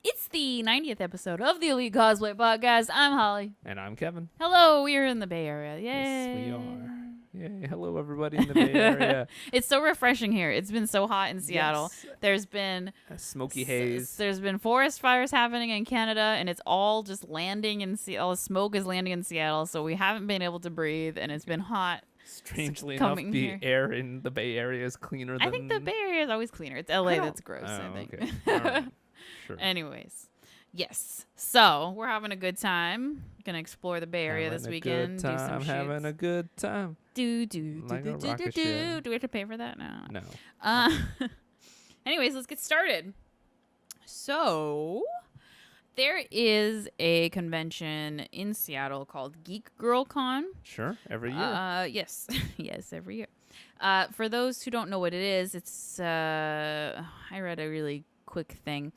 It's the 90th episode of the Elite Cosplay Podcast. I'm Holly. And I'm Kevin. Hello, we are in the Bay Area. Yay. Yes, we are. Yay. Hello, everybody in the Bay Area. It's so refreshing here. It's been so hot in Seattle. Yes. There's been Smoky haze. There's been forest fires happening in Canada, and it's all just landing in Seattle. All the smoke is landing in Seattle, so we haven't been able to breathe, and it's been hot. Strangely enough, the air in the Bay Area is cleaner than... I think the Bay Area is always cleaner. It's LA that's gross, I think. Okay. All right. Sure. Anyways. Yes. So we're having a good time. Gonna explore the Bay Area this weekend. Do some shoots. Having a good time. Do Like do a do do rocket do. ship. Do we have to pay for that? No. No. Anyways, let's get started. So there is a convention in Seattle called Geek Girl Con. Sure. Every year. Yes. Yes, every year. For those who don't know what it is, it's I read a really quick thing.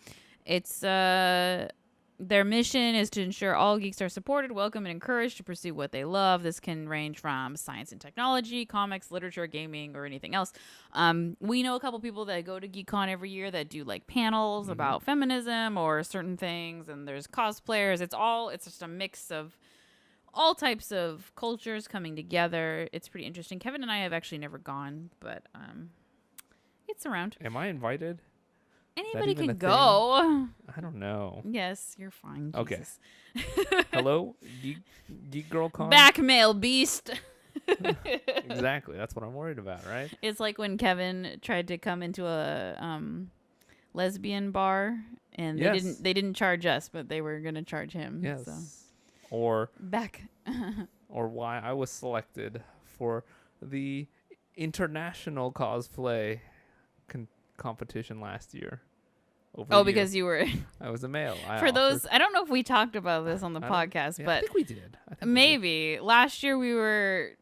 It's their mission is to ensure all geeks are supported, welcome, and encouraged to pursue what they love. This can range from science and technology, comics, literature, gaming, or anything else. We know a couple people that go to GeekCon every year that do like panels about feminism or certain things, and there's cosplayers. It's just a mix of all types of cultures coming together. It's pretty interesting. Kevin and I have actually never gone, but it's around. Am I invited? Anybody can go. I don't know. Yes, you're fine. Okay. Jesus. Hello, Geek Girl Con? Backmail beast. Exactly. That's what I'm worried about, right? It's like when Kevin tried to come into a lesbian bar and they didn't charge us, but they were gonna charge him. Yes. So. Or why I was selected for the international cosplay competition last year. Because you were I was a male. I don't know if we talked about this on the podcast, but I think we did. Maybe last year we were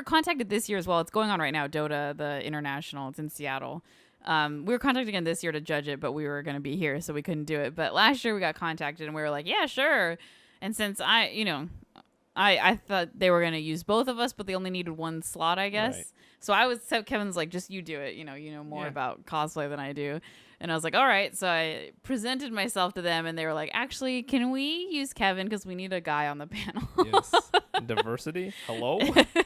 contacted this year as well. It's going on right now. Dota, the international. It's in Seattle. We were contacted again this year to judge it, but we were going to be here, so we couldn't do it. But last year we got contacted and we were like, yeah, sure. And since I thought they were going to use both of us, but they only needed one slot, I guess. Right. So Kevin's like, just you do it. You know more about cosplay than I do. And I was like, all right. So I presented myself to them and they were like, actually, can we use Kevin? Because we need a guy on the panel. Yes. Diversity. Hello.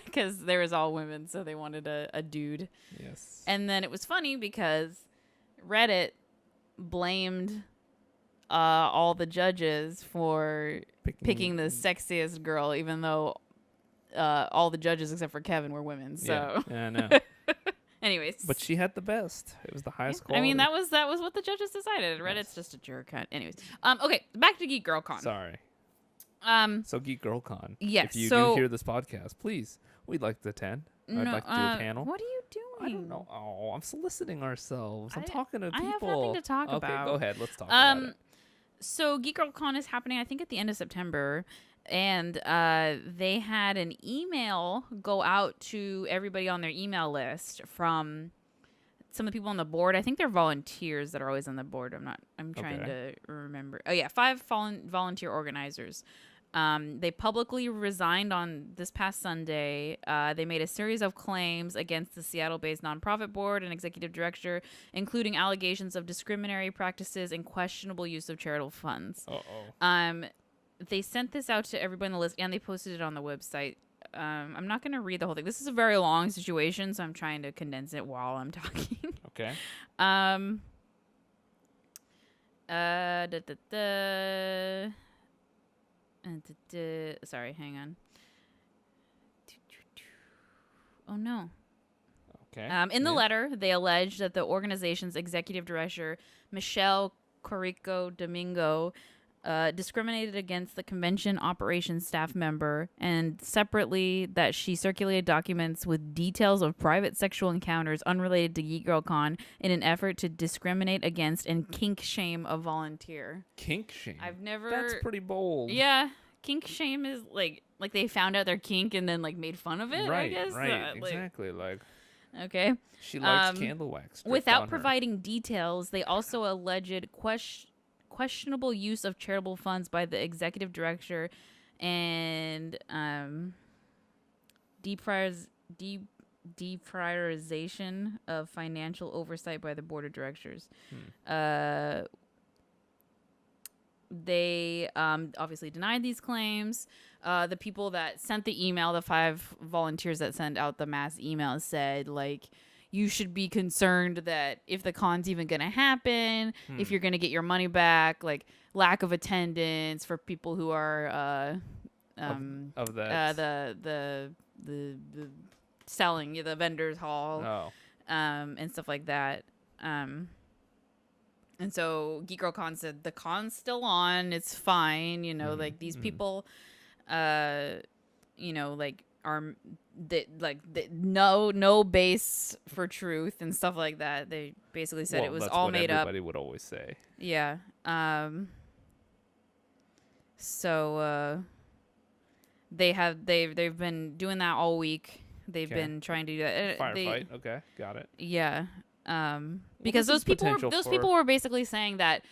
Because there was all women. So they wanted a dude. Yes. And then it was funny because Reddit blamed all the judges for picking the sexiest girl, even though all the judges except for Kevin were women. So yeah, I know. Anyways, but she had the best. It was the highest quality. I mean, that was what the judges decided. Reddit's just a jerk. Anyways, okay, back to Geek Girl Con. Sorry. So Geek Girl Con. Yes. If you do hear this podcast, please, we'd like to attend. I'd like to do a panel. What are you doing? I don't know. Oh, I'm soliciting ourselves. I'm talking to people. I have nothing to talk about. Okay, go ahead. Let's talk about it. So Geek Girl Con is happening, I think, at the end of September. And they had an email go out to everybody on their email list from some of the people on the board. I think they're volunteers that are always on the board. I'm trying to remember. Oh, yeah, 5 volunteer organizers. They publicly resigned on this past Sunday. They made a series of claims against the Seattle-based nonprofit board and executive director, including allegations of discriminatory practices and questionable use of charitable funds. They sent this out to everybody on the list, and they posted it on the website. I'm not going to read the whole thing. This is a very long situation, so I'm trying to condense it while I'm talking. Okay. Sorry, hang on. Oh, no. Okay. In the letter, they allege that the organization's executive director, Michelle Corico Domingo, discriminated against the convention operations staff member, and separately that she circulated documents with details of private sexual encounters unrelated to Geek Girl Con in an effort to discriminate against and kink shame a volunteer. Kink shame? That's pretty bold. Yeah. Kink shame is like they found out their kink and then like made fun of it, right, I guess. Right, exactly. Okay. She likes candle wax. Without providing details, they also alleged questionable use of charitable funds by the executive director and deprioritization of financial oversight by the board of directors. they obviously denied these claims. The people that sent the email, the 5 volunteers that sent out the mass emails, said, like, you should be concerned that if the con's even going to happen, if you're going to get your money back, like lack of attendance for people who are of that the selling the vendors hall and stuff like that. And so Geek Girl Con said the con's still on, it's fine, you know, like these people you know, like are no base for truth and stuff like that. They basically said it was all made up. Everybody would always say. Yeah. So they've been doing that all week. They've been trying to do that. Firefight. Okay, got it. Yeah. Because those people were basically saying that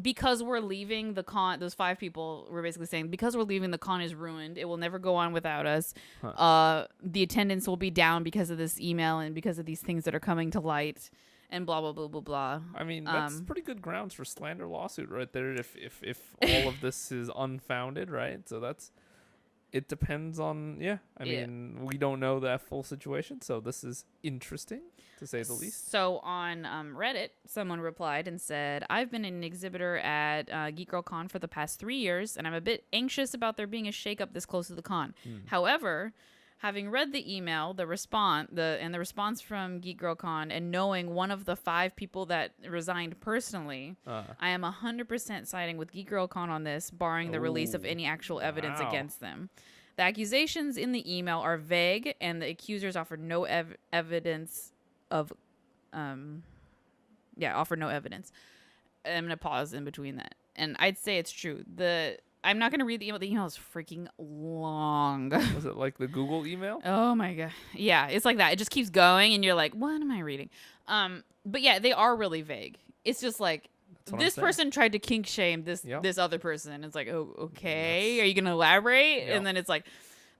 because we're leaving the con, those 5 people were basically saying because we're leaving, the con is ruined. It will never go on without us. The attendance will be down because of this email and because of these things that are coming to light, and blah blah blah blah blah. I mean, that's pretty good grounds for slander lawsuit right there. If all of this is unfounded, right? So it depends on I mean, we don't know that full situation, so this is interesting to say the least. So on Reddit, someone replied and said, I've been an exhibitor at Geek Girl Con for the past 3 years, and I'm a bit anxious about there being a shakeup this close to the con. However, having read the email, the response from Geek Girl Con, and knowing one of the 5 people that resigned personally, I am 100% siding with Geek Girl Con on this, barring the release of any actual evidence against them. The accusations in the email are vague, and the accusers offer no evidence of, offer no evidence. I'm gonna pause in between that, and I'd say it's true. I'm not gonna read the email. The email is freaking long. Was it like the Google email? Oh my god, yeah, it's like that. It just keeps going, and you're like, what am I reading? But yeah, they are really vague. It's just like this person tried to kink shame this other person. It's like, oh, okay, are you gonna elaborate? And then it's like,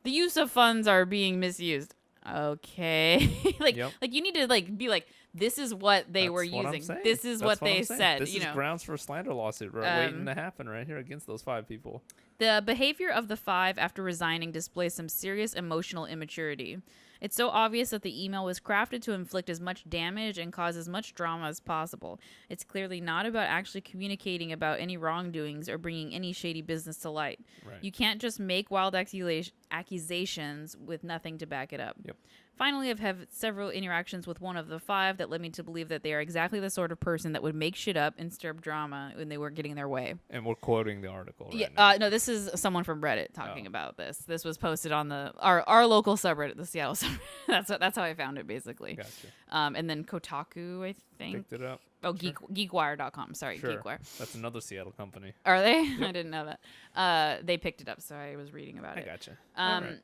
the use of funds are being misused. Okay, like you need to be like, this is what they were using. This is what they said. This is grounds for a slander lawsuit waiting to happen right here against those 5 people. The behavior of the 5 after resigning displays some serious emotional immaturity. It's so obvious that the email was crafted to inflict as much damage and cause as much drama as possible. It's clearly not about actually communicating about any wrongdoings or bringing any shady business to light. Right. You can't just make wild accusations with nothing to back it up. Yep. Finally, I've had several interactions with one of the 5 that led me to believe that they are exactly the sort of person that would make shit up and stir up drama when they weren't getting their way. And we're quoting the article right now. No, this is someone from Reddit talking about this. This was posted on our local subreddit, the Seattle subreddit. That's how I found it, basically. Gotcha. And then Kotaku, I think. Picked it up. Oh, sure. Geekwire.com. Sorry, sure. Geekwire. That's another Seattle company. Are they? Yep. I didn't know that. They picked it up, so I was reading about it. I gotcha. Right.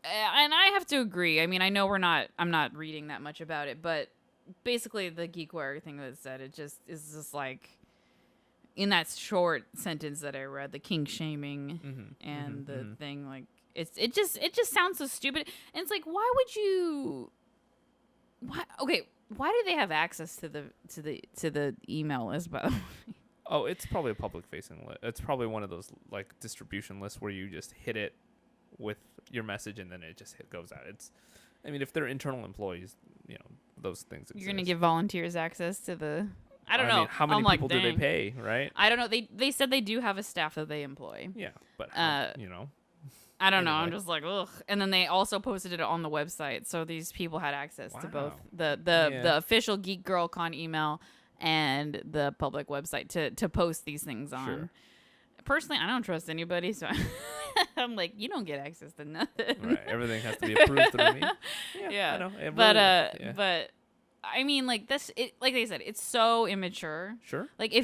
And I have to agree. I mean, I know I'm not reading that much about it, but basically the Geekwire thing that said, it just is just like, in that short sentence that I read, the kink shaming and the thing, like, it just sounds so stupid. And it's like, why would you? Why? Okay, why do they have access to the email list, by the way? Oh, it's probably a public facing list. It's probably one of those like distribution lists where you just hit it with your message and then it just goes out. I mean, if they're internal employees, you know, those things exist. You're gonna give volunteers access to the. I don't know. Mean, how many people do they pay, right? I don't know. They said they do have a staff that they employ. Yeah, but you know. I don't know. I'm just like, ugh. And then they also posted it on the website, so these people had access to both the official Geek Girl Con email and the public website to post these things on. Sure. Personally, I don't trust anybody, so I'm like, you don't get access to nothing. Right. Everything has to be approved through me. Yeah. I know. But I mean, like this, like they said, it's so immature. Sure. Like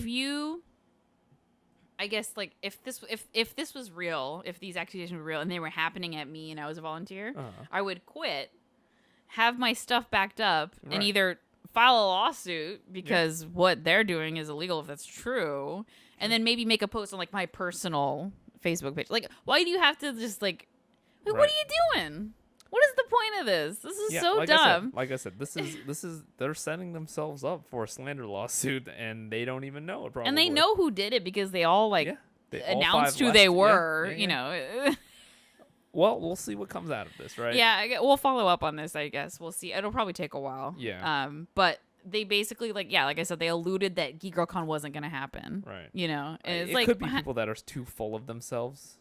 I guess, like, if this was real, if these accusations were real and they were happening at me and I was a volunteer, I would quit, have my stuff backed up, and either file a lawsuit because what they're doing is illegal if that's true, and then maybe make a post on, like, my personal Facebook page. Like, why do you have to just, like what are you doing? What is the point of this? This is so dumb. Like I said, this is they're setting themselves up for a slander lawsuit, and they don't even know it. Probably. And they know who did it because they all all announced five who they left. were. Yeah, yeah, You know. Well, we'll see what comes out of this, right? Yeah, we'll follow up on this. I guess we'll see. It'll probably take a while. Yeah. But they basically like I said, they alluded that Geek Girl Con wasn't gonna happen. Right. You know, and it's it like could be people that are too full of themselves,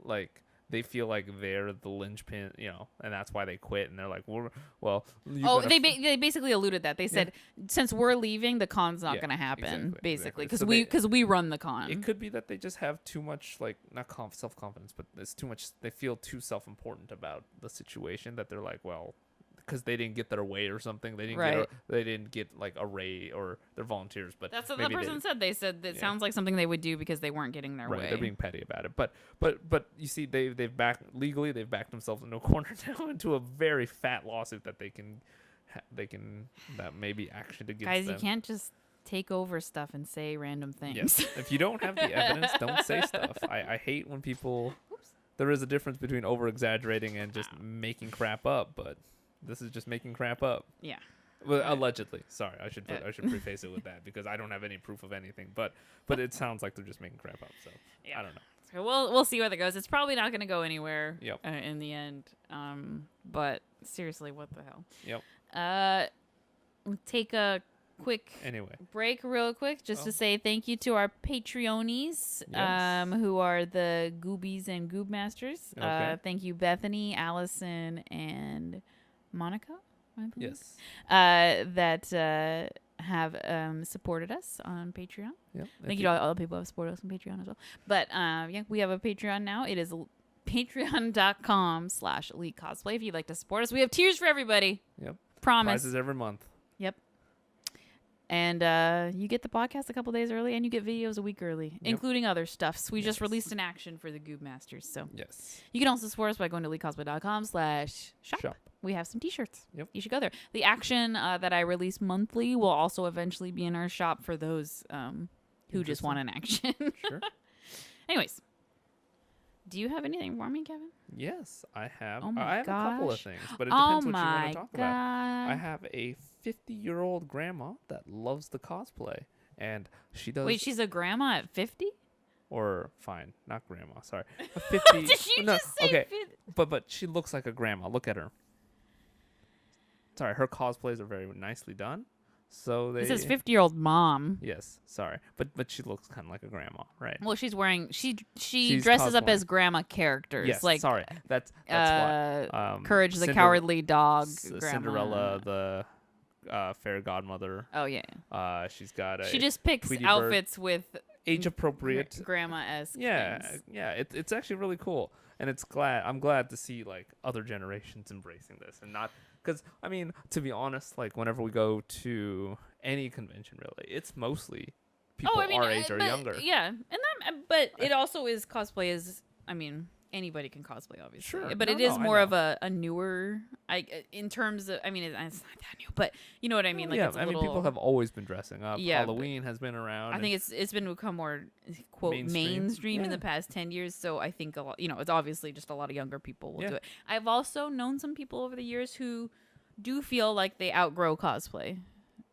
like they feel like they're the linchpin, you know, and that's why they quit. And they're like, well, they basically alluded that they said since we're leaving, the con's not gonna happen, basically, because we run the con. It could be that they just have too much, like, not self confidence, but it's too much. They feel too self important about the situation that they're like, well, because they didn't get their way or something. They didn't get like a Ray or their volunteers. But that's what that person said. They said that sounds like something they would do because they weren't getting their way. They're being petty about it. But you see, they've backed themselves into a corner now, into a very fat lawsuit that they can that may be actioned against Guys, them. you can't just take over stuff and say random things. Yes. If you don't have the evidence, don't say stuff. I hate when people. There is a difference between over exaggerating and just making crap up, but this is just making crap up. Yeah. Well, allegedly. Sorry, I should preface it with that because I don't have any proof of anything. But it sounds like they're just making crap up. So I don't know. So we'll see where that goes. It's probably not going to go anywhere. Yep. In the end. But seriously, what the hell? Yep. We'll take a quick break real quick just to say thank you to our Patreonies, who are the Goobies and Goob Masters. Okay. Thank you, Bethany, Allison, and Monica. Yes. That have supported us on Patreon. Yep. Thank you to all the people who have supported us on Patreon as well. But we have a Patreon now. It is patreon.com/Elite Cosplay if you'd like to support us. We have tiers for everybody. Yep. Promise. Prizes every month. Yep. And you get the podcast a couple days early, and you get videos a week early, including other stuffs. We just released an action for the Goob Masters. So you can also support us by going to elitecosplay.com/shop. We have some t-shirts. Yep. You should go there. The action that I release monthly will also eventually be in our shop for those who just want an action. Sure. Anyways. Do you have anything for me, Kevin? Yes, I have. Oh my I have gosh. a couple of things, but it depends what you want my to talk God. about. I have a 50-year-old grandma that loves the cosplay, and she does. Wait, she's a grandma at 50? Or fine, not grandma. Sorry, a 50. Did you just say okay, 50? but she looks like a grandma. Look at her. Sorry, her cosplays are very nicely done. So they. It says 50-year-old mom. Yes, sorry, but she looks kind of like a grandma, right? Well, she's wearing she She's dresses up cosplaying. as grandma characters. Yes, like sorry, that's why. Courage the Cowardly Dog. Grandma. Cinderella, the fairy godmother. Oh yeah. She's got a. She just picks Tweety outfits with age appropriate grandma-esque. Yeah, things. yeah. It's actually really cool, and I'm glad to see like other generations embracing this, and not because I mean, to be honest, like whenever we go to any convention, really, it's mostly people our age or younger. Yeah, and but it also is cosplay is. I mean, anybody can cosplay, obviously. Sure, but it is more of a newer. In terms of, I mean, it's not that new, but you know what I mean. Like, yeah, I mean, people have always been dressing up. Yeah, Halloween has been around. I think it's been become more quote mainstream in the past 10 years. So I think a lot, it's obviously just a lot of younger people will do it. I've also known some people over the years who do feel like they outgrow cosplay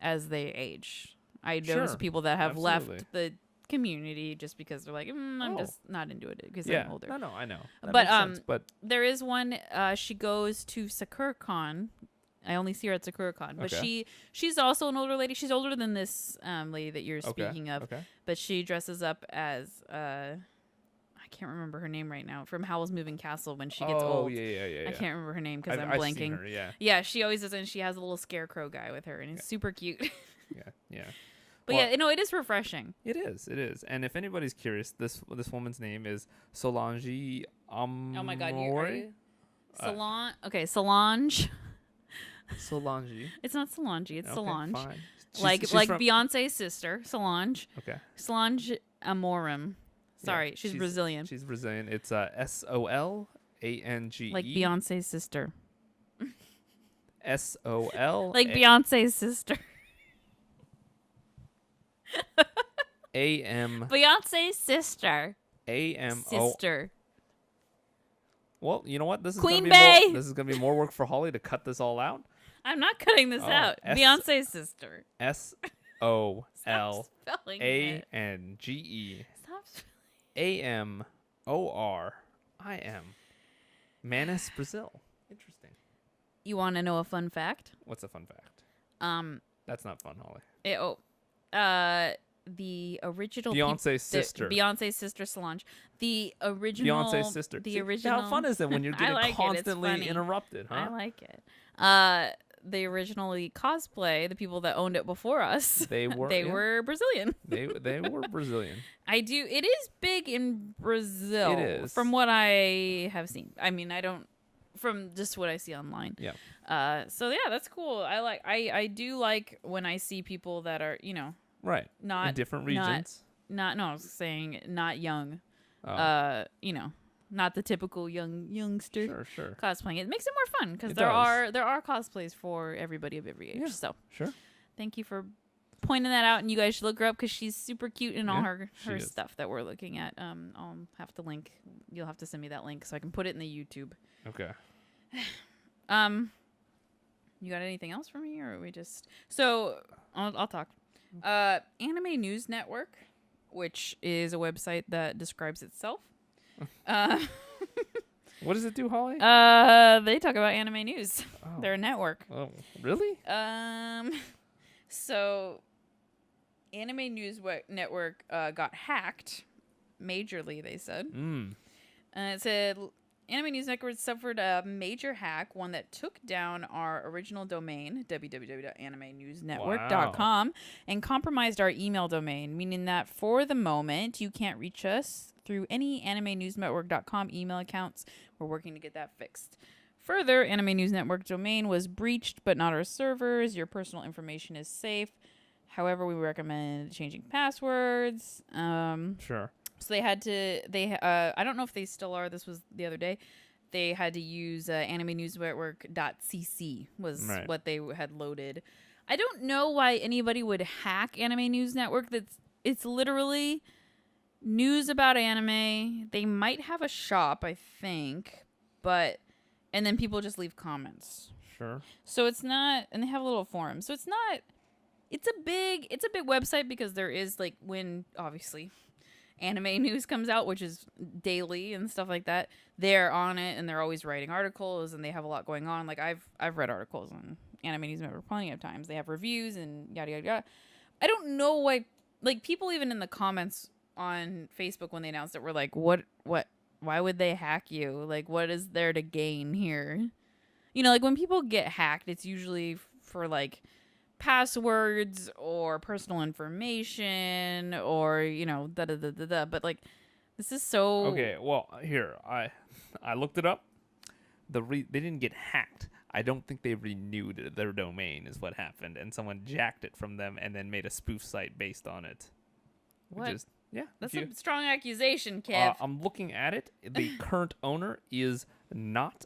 as they age. I know some people that have left the community just because they're like, I'm just not into it because I'm older. No, I know. That But makes sense, but there is one. She goes to SakuraCon. I only see her at SakuraCon, but she's also an older lady. She's older than this lady that you're speaking of. Okay. But she dresses up as I can't remember her name right now from Howl's Moving Castle when she gets old. Yeah. I can't remember her name because I'm I've blanking. seen her, yeah, she always does, and she has a little scarecrow guy with her, and he's super cute. yeah. But it is refreshing. It is. And if anybody's curious, this woman's name is Solange Oh my God, Amore. Solange. Okay, Solange. Solange. It's not Solange. It's Solange. Fine. She's like Beyonce's sister, Solange. Okay. Solange Amorim. Sorry, she's Brazilian. She's Brazilian. It's SOLANGE. Like Beyonce's sister. SOL. Like Beyonce's sister. Beyonce's sister. Sister. Well, you know what? This is Queen gonna be Bey. This is gonna be more work for Holly to cut this all out. I'm not cutting this out. Beyonce's sister. SOLANGE. Stop spelling it. Stop. Amorim. Manis, Brazil. Interesting. You want to know a fun fact? What's a fun fact? That's not fun, Holly. The original Beyonce's sister. Beyonce's sister Solange. The original Beyonce's sister. The See, original. how fun is it when you're getting like constantly interrupted, huh? I like it. They originally Cosplay, the people that owned it before us. They were Brazilian. They were Brillian. It is big in Brazil. It is. From what I have seen. I mean, I don't from just what I see online. Yeah. So yeah, that's cool. I do like when I see people that are, Right. not in different regions. I was saying not young. Oh. Not the typical youngster Sure. cosplaying. It makes it more fun because It there does. are cosplays for everybody of every age. Yeah, So sure. thank you for pointing that out, and you guys should look her up because she's super cute in all Yeah, her she is. stuff that we're looking at. I'll have to link. You'll have to send me that link so I can put it in the YouTube. Okay. You got anything else for me, or are we just? So I'll talk. Anime News Network, which is a website that describes itself. What does it do, Holly? They talk about anime news. Oh. They're a network. Oh, really? So Anime News Network got hacked majorly, they said. It said Anime News Network suffered a major hack, one that took down our original domain, www.animenewsnetwork.com, and compromised our email domain, meaning that for the moment, you can't reach us through any animenewsnetwork.com email accounts. We're working to get that fixed. Further, Anime News Network domain was breached, but not our servers. Your personal information is safe. However, we recommend changing passwords. Sure. So they had to, I don't know if they still are, this was the other day, they had to use animenewsnetwork.cc was Right. what they had loaded. I don't know why anybody would hack Anime News Network. It's literally news about anime. They might have a shop, I think, and then people just leave comments. Sure. So it's not, and they have a little forum. So it's not, it's a big website because there is when obviously anime news comes out, which is daily and stuff like that. They're on it and they're always writing articles and they have a lot going on. Like I've read articles on Anime News Network plenty of times. They have reviews and yada yada yada. I don't know why, people even in the comments on Facebook when they announced it were like, what, why would they hack you? Like, what is there to gain here? When people get hacked, it's usually for passwords or personal information or but this is so Okay, well, here I looked it up. They didn't get hacked. I don't think they renewed their domain is what happened, and someone jacked it from them and then made a spoof site based on it. what that's a a strong accusation, Kev. I'm looking at it. The current owner is not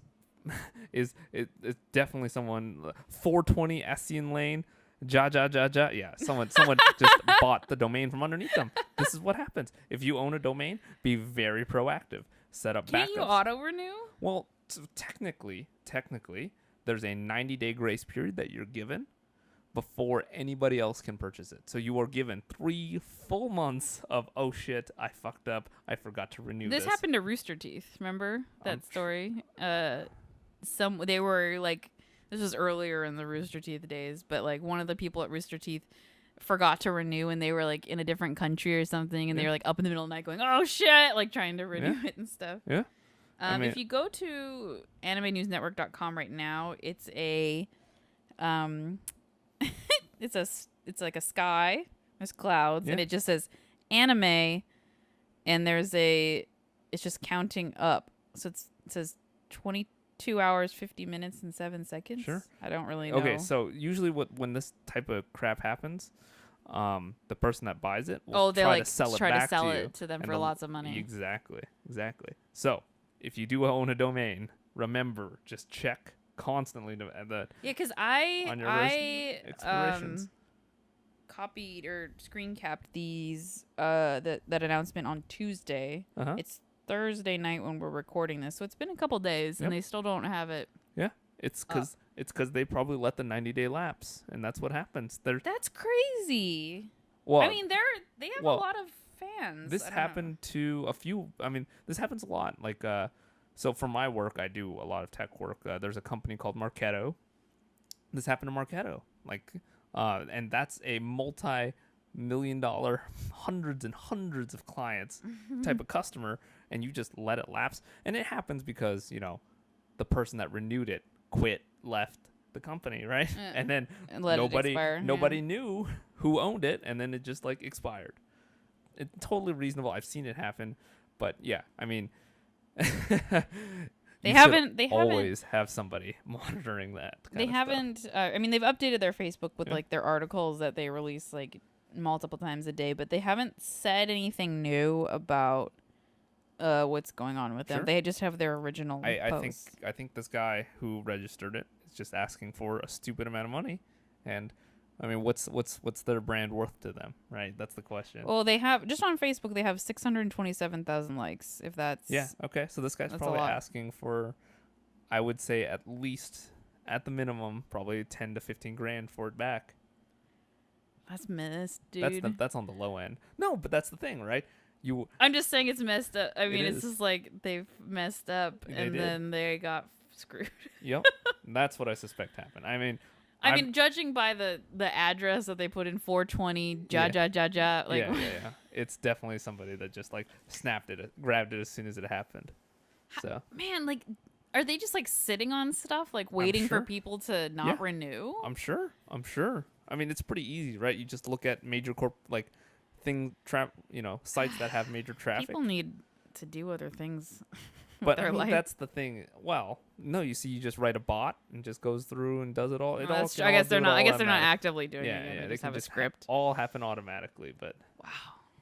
it's definitely someone 420 Essian Lane. Ja. Yeah, someone just bought the domain from underneath them. This is what happens. If you own a domain, be very proactive. Set up Can't backups. you auto renew? Well, so technically, there's a 90-day grace period that you're given before anybody else can purchase it. So you are given 3 full months of, oh shit, I fucked up. I forgot to renew this. This happened to Rooster Teeth. Remember that story? They were this was earlier in the Rooster Teeth days, but one of the people at Rooster Teeth forgot to renew and they were in a different country or something and they were up in the middle of the night going, oh shit, trying to renew it and stuff. Yeah. If you go to animenewsnetwork.com right now, it's a it's like a sky, there's clouds, and it just says anime, and it's just counting up. So it says 22 hours, 50 minutes, and 7 seconds. Sure. I don't really know. Okay, so usually when this type of crap happens, the person that buys it will try to sell it to them for lots of money. Exactly. So if you do own a domain, remember, just check constantly because on your expirations. Copied or screen capped these that announcement on Tuesday. It's Thursday night when we're recording this, so it's been a couple days and they still don't have it. Yeah, it's because they probably let the 90-day lapse, and that's what happens. That's crazy. Well, I mean, they have a lot of fans. This I don't know. happened to a few. I mean, this happens a lot. Like, so for my work, I do a lot of tech work. There's a company called Marketo. This happened to Marketo. Like, and that's a multi-million-dollar, hundreds and hundreds of clients type of customer, and you just let it lapse. And it happens because, the person that renewed it quit, left the company, right? And then nobody knew who owned it, and then it just like expired. It's totally reasonable. I've seen it happen, but yeah, I mean, they always have somebody monitoring that. They haven't. I mean, they've updated their Facebook with like their articles that they release like multiple times a day, but they haven't said anything new about what's going on with them. Sure. They just have their original posts. I think this guy who registered it is just asking for a stupid amount of money, and I mean, what's their brand worth to them, right? That's the question. Well, they have just on Facebook. They have 627,000 likes. If that's okay. So this guy's probably asking for, I would say at least at the minimum, probably 10 to 15 grand for it back. That's messed, dude. That's on the low end. No, but that's the thing, right? I'm just saying it's messed up. I mean, it's just like they've messed up then they got screwed. Yep. That's what I suspect happened. I mean, judging by the address that they put in 420 like yeah. It's definitely somebody that just like grabbed it as soon as it happened. So man, like, are they just like sitting on stuff, like waiting for people to not renew? I'm sure. I mean, it's pretty easy, right? You just look at major sites that have major traffic. People need to do other things. But I mean, that's the thing. Well, no, you just write a bot and just goes through and does it all. I guess they're not actively doing it. Yeah, they just have a script. All happen automatically, but wow.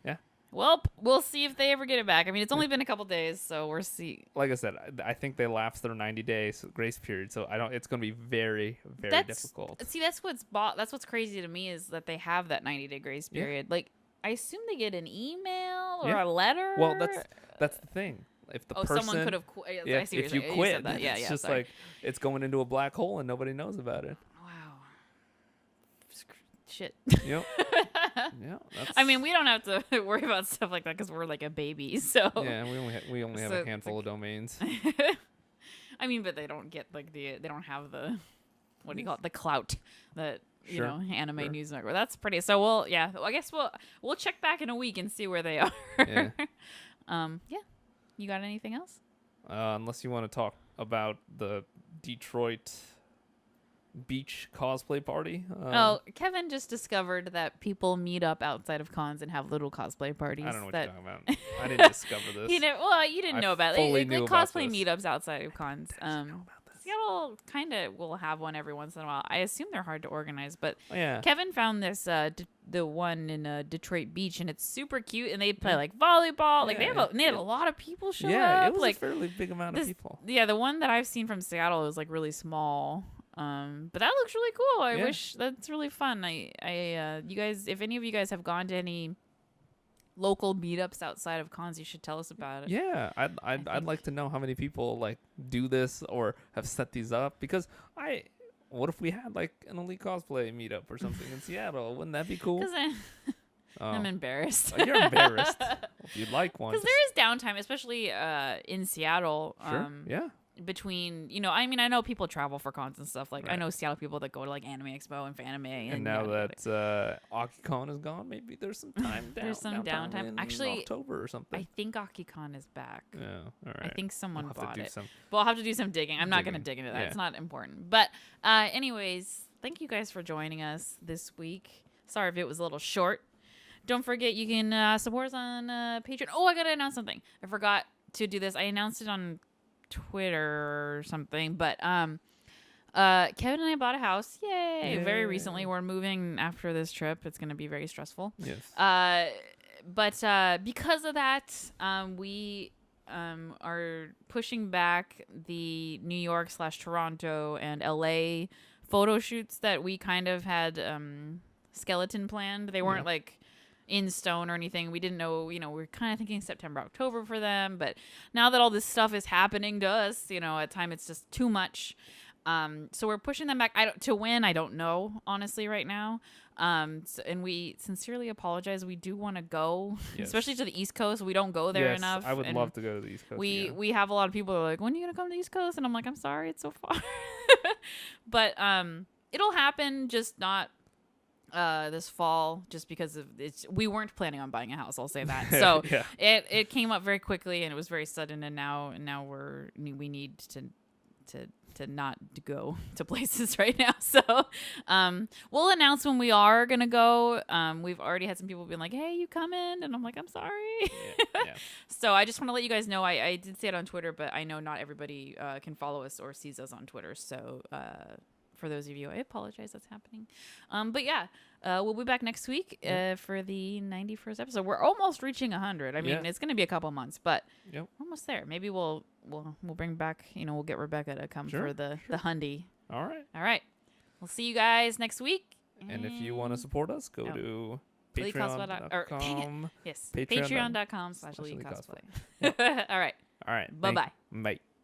Yeah. Well, we'll see if they ever get it back. I mean, it's only been a couple days, so we'll see. Like I said, I think they lapsed their 90-day grace period, so it's going to be very, very difficult. See, that's what's crazy to me is that they have that 90-day grace period. Yeah. Like, I assume they get an email or a letter. Well, that's the thing. If the person, someone could have quit. If you quit, it's just like it's going into a black hole and nobody knows about it. Wow. Shit. Yep. Yeah. I mean, we don't have to worry about stuff like that because we're like a baby. So yeah, we only have a handful of domains. I mean, but they don't get like they don't have the what do you call it, the clout that anime news network. That's pretty. So I guess we'll check back in a week and see where they are. Yeah. Yeah. You got anything else? Unless you want to talk about the Detroit beach cosplay party. Kevin just discovered that people meet up outside of cons and have little cosplay parties. I don't know what you're talking about. I didn't discover this. You didn't know about it. Like cosplay meetups outside of cons. Seattle kind of will have one every once in a while. I assume they're hard to organize, but Kevin found this the one in Detroit Beach, and it's super cute. And they play like volleyball. Like they have a lot of people show up. Yeah, it was like a fairly big amount of people. Yeah, the one that I've seen from Seattle is like really small. But that looks really cool. I wish that's really fun. You guys, if any of you guys have gone to any local meetups outside of cons, you should tell us about it. Yeah, I'd like to know how many people like do this or have set these up, because what if we had like an elite cosplay meetup or something in Seattle? Wouldn't that be cool? Because I'm embarrassed. You're embarrassed. If you'd like one. Because there is downtime, especially in Seattle. Sure. Yeah. Between, I mean, I know people travel for cons and stuff. Like, I know Seattle people that go to like Anime Expo and Fanime. And now that AkiCon is gone, maybe there's some time down. There's some downtime. Actually, October or something. I think AkiCon is back. Yeah, all right. I think someone bought it. Well, I'll have to do some digging. I'm not going to dig into that. Yeah. It's not important. But anyways, thank you guys for joining us this week. Sorry if it was a little short. Don't forget, you can support us on Patreon. Oh, I got to announce something. I forgot to do this. I announced it on Twitter or something, but Kevin and I bought a house. Yay! Very recently. We're moving after this trip. It's going to be very stressful. Yes. But because of that, we are pushing back the New York / Toronto and LA photo shoots that we kind of had skeleton planned. They weren't like in stone or anything. We didn't know, we're kind of thinking September, October for them. But now that all this stuff is happening to us, at time it's just too much. So we're pushing them back. To when, I don't know, honestly, right now. And we sincerely apologize. We do want to go, Yes. especially to the East Coast. We don't go there Yes, enough. I would and love to go to the East Coast. we have a lot of people who are like, when are you gonna come to the East Coast? And I'm like, I'm sorry, it's so far. But it'll happen, just not this fall, just because of we weren't planning on buying a house, I'll say that. So Yeah. it came up very quickly, and it was very sudden, and now we need to not go to places right now. So we'll announce when we are gonna go. We've already had some people being like, hey, you coming? And I'm like, I'm sorry. Yeah. So I just want to let you guys know, I did say it on Twitter, but I know not everybody can follow us or sees us on Twitter. So for those of you, I apologize that's happening. But yeah, we'll be back next week for the 91st episode. We're almost reaching 100. I mean, it's going to be a couple months, but we're almost there. Maybe we'll bring back, we'll get Rebecca to come for the Hundy. All right. We'll see you guys next week. And if you want to support us, go to patreon.com. Yes, patreon.com/elitecosplay. All right. All right. Bye-bye. Bye.